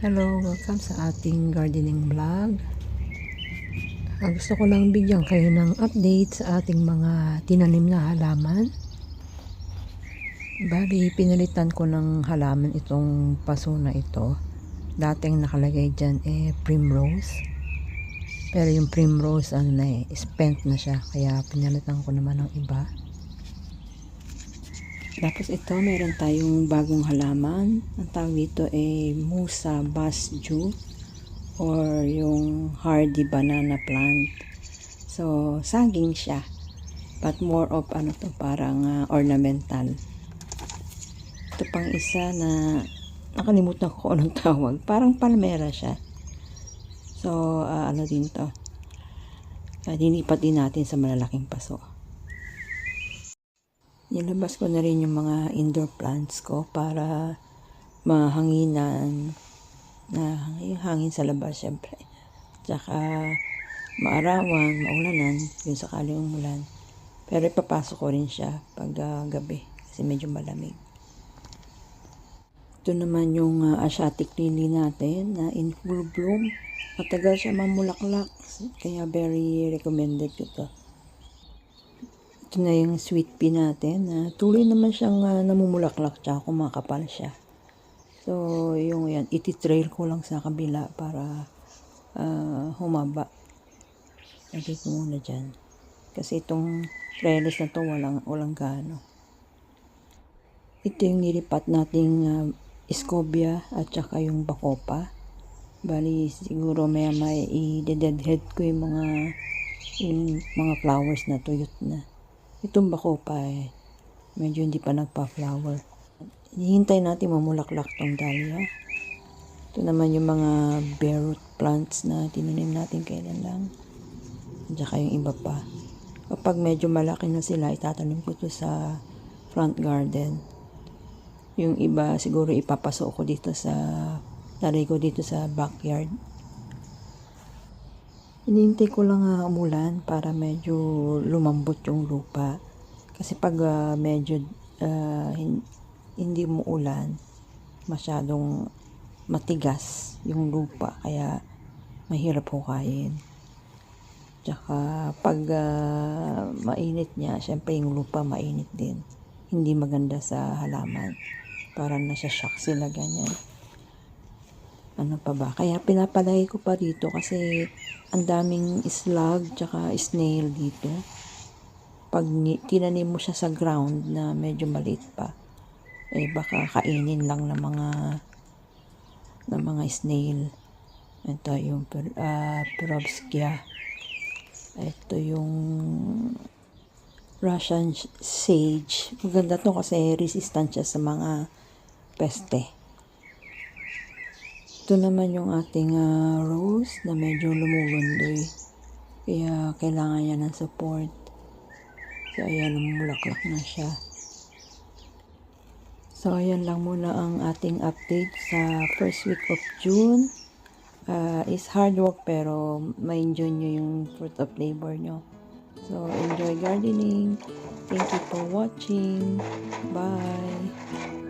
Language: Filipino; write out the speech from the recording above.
Hello, welcome sa ating gardening vlog. Gusto ko lang bigyan kayo ng update sa ating mga tinanim na halaman. Bali, pinalitan ko ng halaman itong paso na ito. Dating nakalagay dyan primrose. Pero yung primrose spent na siya. Kaya pinalitan ko naman ng iba. Tapos ito, meron tayong bagong halaman. Ang tawag dito Musa Basjoo or yung hardy banana plant. So, saging siya. But more of parang ornamental. Ito pang isa na nakalimutan ko kung anong tawag. Parang palmera siya. So, din to. Dinipat din natin sa malalaking paso. Nilabas ko na rin yung mga indoor plants ko para mahanginan na yung hangin sa labas syempre. Tsaka maarawan, maulanan, yung sakali umulan. Pero ipapasok ko rin siya pag gabi kasi medyo malamig. Ito naman yung Asiatic lily natin na in full bloom. Matagal siya mamulaklak kaya very recommended ko to. Ito na yung sweet pea natin. Tuloy naman siyang namumulaklak tsaka kumakapal siya. So, yung yan, iti-trail ko lang sa kabila para humaba. Lagay ko muna dyan. Kasi itong trellis na to walang gaano. Ito yung nilipat nating Scobia at saka yung Bacopa. Bali, siguro may i-deadhead ko yung mga flowers na tuyot na. Itong Bacopa medyo hindi pa nagpa-flower. Hihintay natin mamulaklak tong dahlia. Ito naman yung mga bare root plants na tinanim natin kailan lang. Tsaka yung iba pa. Kapag medyo malaki na sila, itatanim ko ito sa front garden. Yung iba siguro ipapasok ko dito taray ko dito sa backyard. Hinihintay ko lang umulan para medyo lumambot yung lupa. Kasi pag medyo hindi mo ulan, masyadong matigas yung lupa. Kaya mahirap hukayin. Tsaka pag mainit niya, syempre yung lupa mainit din. Hindi maganda sa halaman. Parang nasa-shock sila ganyan. Ano pa ba? Kaya pinapalagay ko pa dito kasi ang daming slug tsaka snail dito. Pag tinanim mo siya sa ground na medyo maliit pa, baka kainin lang ng mga snail. Ito yung Perovskia. Ito yung Russian sage. Maganda to kasi resistant siya sa mga peste. Ito naman yung ating rose na medyo lumugundoy. Kaya kailangan niya ng support. So, ayan, namulaklak na siya. So, ayan lang muna ang ating update sa first week of June. Is hard work pero ma-enjoy nyo yung fruit of labor nyo. So, enjoy gardening. Thank you for watching. Bye!